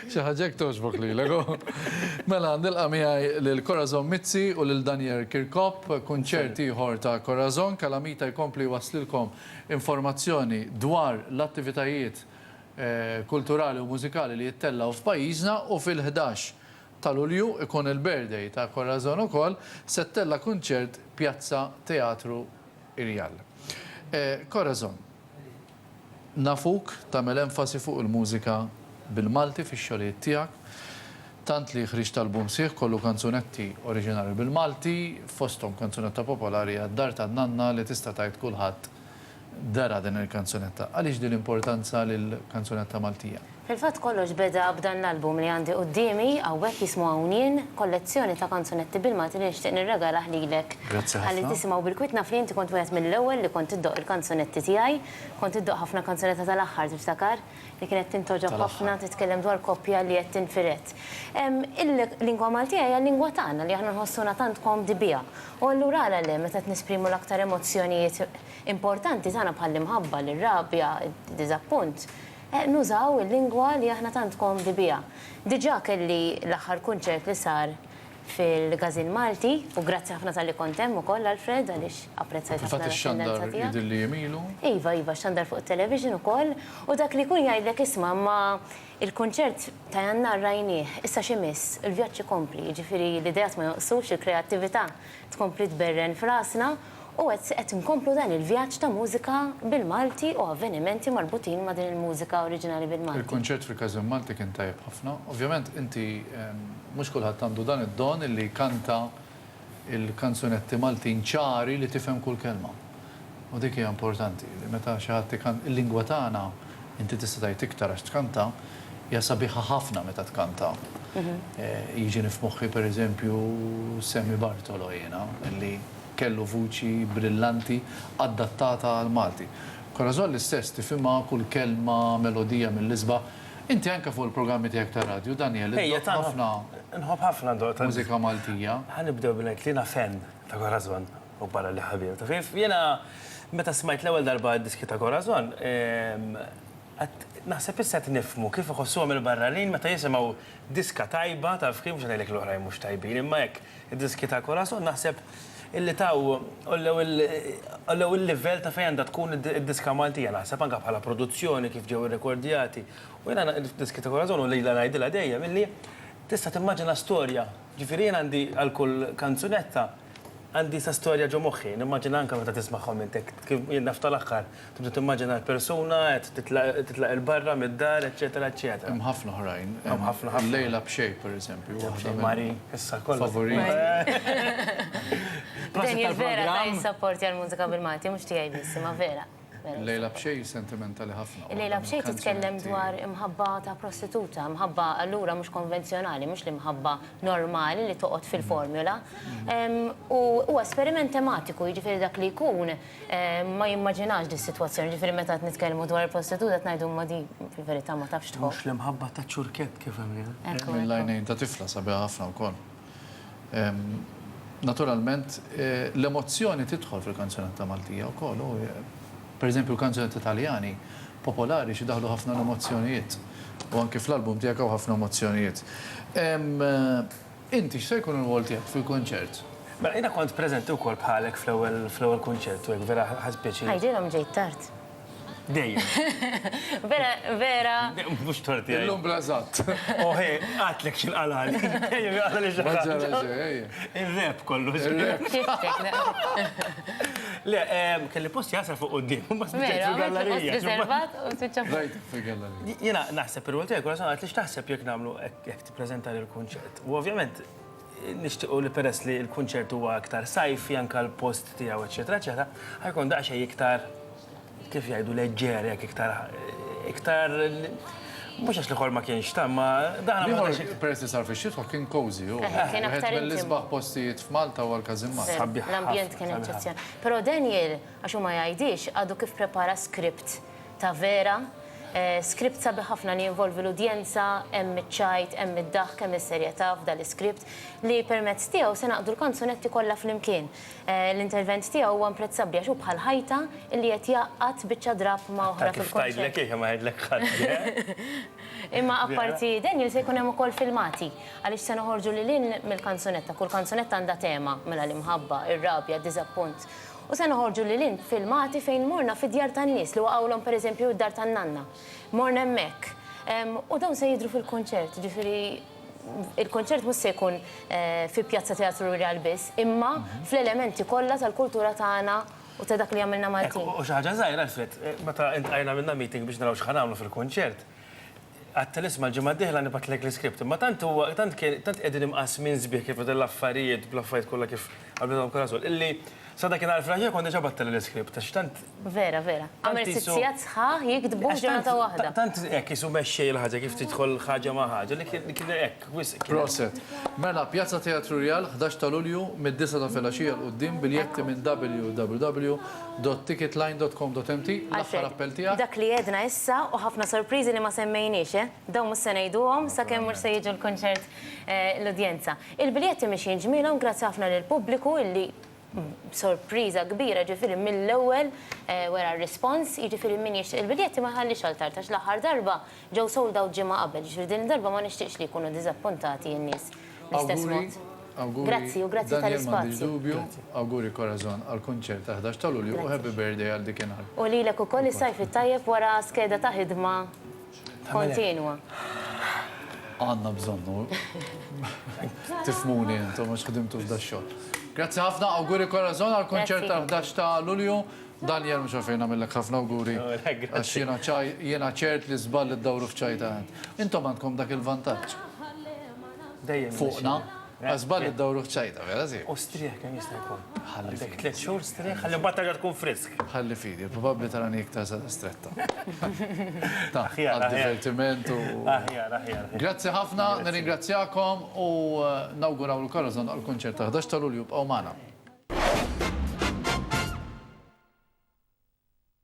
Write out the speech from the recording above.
Xaħġek toġbok li l-ego. Mela, nilqa miħaj l-Corazon Mizzi u l-Daniel Kirkop, kunċerti ieħor ta' Corazon, kalamita jkompli waslilkom informazzjoni dwar l-attivitajiet kulturali u mużikali li jittellaw f'pajjiżna u fil-11 tal-Ulju ikun il-birthday ta' Corazon ukoll settella kunċert Pjazza Teatru Irjal. Corazon, nafuk tagħmel enfasi fuq il-mużika bil-Malti fix-xogħlijiet tiegħek, tant li ħriġt album sieħ kollu kanzunetti oriġinali bil-Malti, fosthom kanzunetta popolari għad-dar tan-nanna li tista' tgħid kulħadd dara din il-kanzunetta. Għaliex din l-importanza lill-kanzunetta Maltija? Fil-fatt kollox beda b'dan l-album li għandi qudiemi hawnhekk jismu Hawnien, kollezzjoni ta' kanzunetti bil-Malti li nixtieq nirregalaħ lilek. Grazzi ħafna. Ħalli tisimgħu bil-kwit naf li inti kont wieħed mill-ewwel li kont iddoq il-kanzunetti tiegħi, kont iddoq ħafna kanzunetta tal-aħħar tiftakar li kienet tintoġob ħafna titkellem dwar koppja li qed tinfiret. Il-lingwa Maltija hija l-lingwa tagħna li aħna nħossuna tant komdi biha. U allura għal meta qed nisprimu l-aktar emozzjonijiet importanti tagħna bħall-imħabba, l-rabja, id-diżappunt. Nużaw il-lingwa li aħna tant komdi biha. Diġà kelli l-aħħar kunċert li sar fil-Gazin Malti u grazzi ħafna tal-li kontem ukoll Alfred għaliex apprezzajt ħafna l-attendenza tiegħek. Jidilli jemilu? Iva, xandar fuq television ukoll u dak li kun jgħidlek isma' ma il-kunċert ta' Jannar rajnieh issa xi miss, il-vjaġġ ikompli, jiġifieri l-idejat ma jonqsux, il-kreattività tkompli tberren frasna. U qed inkomplu dan il-vjaġġ ta' mużika bil-Malti u avvenimenti marbutin ma' din il-mużika oriġinali bil-Malti. Il-kunċert fil-Gazin Malti kien tajjeb ħafna. Ovvjament inti mhux kulħadd għandu dan id-don illi kanta il-kanzunetti Maltin ċari li tifhem kull kelma. U dik hija importanti li meta xi ħadd il-lingwa tagħna inti tista' tgħid iktar għax tkanta hija sabiħa ħafna meta tkanta. Jiġi f'moħħi pereżempju Semmi Bartolo jiena illi kellu vuċi brillanti adattata għal Malti. Corazon l-istess tifhimha kull kelma, melodija mill-isba. Inti anke fuq il-programmi tiegħek ta' radju, Daniel, nħobb ħafna dot mużika Maltija. Ħanibdew bil-ngħid li jiena fan ta' Corazon u barra li ħabib. Taf jiena meta smajt l-ewwel darba d-diski ta' Corazon, naħseb issa qed nifhmu kif iħossuhom il-barranin meta jisimgħu diska tajba taf kif mhux ngħidlek l-oħrajn mhux tajbin, imma hekk id-diski ta' Corazon naħseb illi taw ollew il-livell ta' fejn għandha tkun id-diska Maltija naħseb anke bħala produzzjoni kif ġew irrekordjati. U jiena id-diski ta' Corazon u lejla ngħidilha dejjem illi tista' timmaġina storja. Ġifieri jien għandi għal kull kanzunetta għandi sa storja ġo moħħi, nimmaġina anke meta tismagħhom intek kif jien naf tal-aħħar tibda timmaġina l-persuna qed titlaq il-barra mid-dar, eċetera, eċetera. Hemm ħafna oħrajn. Hemm ħafna. Lejla b'xej, pereżempju. Mari, issa kollha. Favorit. Daniel vera ta' jissapporti għal-mużika bil-Malti, mhux tiegħi biss, ma vera. Lejla b'xej sentimentali ħafna. Lejla b'xej titkellem dwar imħabba ta' prostituta, imħabba allura mhux konvenzjonali, mhux li imħabba normali li toqgħod fil-formula. U esperiment tematiku, jiġifieri dak li jkun ma jimmaġinax di sitwazzjoni, jiġifieri meta qed nitkellmu dwar il-prostituta qed ngħidu ma di fil-verità ma tafx tħobb. Mhux l-imħabba ta' ċurkett kif hemm mill-lajnejn ta' tifla sabiħa ħafna wkoll. Naturalment, l-emozzjoni tidħol fil-kanzunetta Maltija wkoll. Per eżempju, l-kanzunetti Italjani popolari xi daħlu ħafna l-emozzjonijiet. U anke fl-album tiegħek hawn ħafna emozzjonijiet. Inti x'se jkun il-rwol tiegħek fil-kunċert? Mela jiena kont preżenti wkoll bħalek fl-ewwel kunċert u hekk vera ħaspjaċi. Ħajdilhom ġejt tard. Dejjem. Vera. Mhux torti. Illum blażat. Oħe, għatlek x'inqalali. Dejjem għalali xi ħaġa. Ir-rep kollu. Le, kelli post jasal fuq qudiem, ma spiċċajt fil-gallerija. Riservat u spiċċa Rajt fil-gallerija. Jiena naħseb ir-rwol tiegħek Corazon għad li x'taħseb jekk nagħmlu hekk tippreżenta lill-kunċert. U ovvjament nixtiequ li peress li l-kunċert huwa aktar sajfi anke l-post tiegħu eċetera, eċetera, ħajkun daqsxejn iktar kif jgħidu leġġeri jekk iktar mhux għax li ħol ma kienx ta' ma dan peress li sar fix-xitwa kien cozy. Kien aktar mill-isbaħ postijiet f'Malta u għal-Kazin Malta. L-ambjent kien eċċezzjoni. Però Daniel, għax ma jgħidix, għadu kif prepara skript ta' vera skript sabi ħafna li jinvolvi l-udjenza, hemm iċ-ċajt, hemm id-daħk, hemm is-serjetà f'dan l-iskript li permezz tiegħu se naqdu l-kanzunetti kollha flimkien. L-intervent tiegħu huwa imprezzabbli għax hu bħal ħajta li qed jaqgħad biċċa drab ma' oħra fil-konċert. Kif ma jgħidlek ħadd. Imma apparti Daniel se jkun hemm ukoll filmati għaliex se noħorġu lil mill-kanzunetta. Kull kanzunetta għandha tema mela l-imħabba, ir-rabja, d-diżappunt. U se noħorġu lil filmati fejn morna fid-djar tan-nies li waqgħulhom pereżempju d-dar tan-nanna. Morna hemmhekk. U dawn se jidhru fil-kunċert, ġifieri il-konċert mhux se jkun fi Pjazza Teatru Real biss, imma fl-elementi kollha tal-kultura tagħna u ta' dak li għamilna Maltin. U xi ħaġa żgħira Alfred, meta intqajna minna meeting biex naraw x'ħanamlu fil-kunċert. Għattelisma l-ġimgħa d-dieħla nibatlek l-iskript, imma tant qegħdin imqas minn sbieħ kif l-affarijiet bl-affarijiet kollha kif għabledhom Corazon, illi sada kien għal-fraħja konna ġabattel l-iskript, għax tant. Vera. Għamil sitzijat sħaħ jikdbu ġurnata waħda. Tant jisu meċċej l-ħagġa kif tidħol ħagġa ma' ħagġa, li kien wisq. Proset. Mela, Pjazza Teatru Real, 11 ta' Lulju, mid-9 ta' filgħaxija l-qoddim biljetti minn www.ticketline.com.mt. L-aħħar appell tiegħek. Dak li jedna issa u ħafna sorpriżi li ma semmejniex, dawn mhux se ngħiduhom sakemm mhux se jiġu l-konċert l-udjenza. Il-biljetti mixjin ġmielhom grazzi ħafna lill-pubbliku illi sorpriża kbira ġifieri mill-ewwel wara r-rispons, jiġifieri min jixtieq il-biljetti ma ħallix għal tax l-aħħar darba ġew sold out ġimgħa qabel, ġifieri din darba ma nixtieqx li jkunu diżappuntati n-nies. L-istess mod. Grazzi u grazzi tal-ispazju. Awguri Corazon għal-kunċert ta' 11 ta' Lulju u happy birthday għal dikinhar. U lilek ukoll is-sajf it-tajjeb wara skeda ta' ħidma kontinwa. Għandna bżonnu. Tifmuni intom għax ħdimtu f'da xogħol. Grazzi ħafna, awguri Corazon għal-konċert ta' 11 ta' Lulju. Daniel mhux għalfejn nagħmellek ħafna awguri. Għax jiena ċert li żball id-dawru f'ċajta. Intom għandkom dak il-vantaġġ. Dejjem. Fuqna, żball id-dawru f'ċajta, vera zi. U strieħ kemm jista' jkun. Għandek 3 xhur strieħ, ħalli mbagħad tarġa' tkun frisk. Ħalli fidi, probabbli tarani iktar sa stretta. Aħjar, għad-divertiment u. Aħjar. Grazzi ħafna, nirringrazzjakom u nawguraw l-Corazon għal-konċert ta' 11 ta' Lulju b'għaw magħna.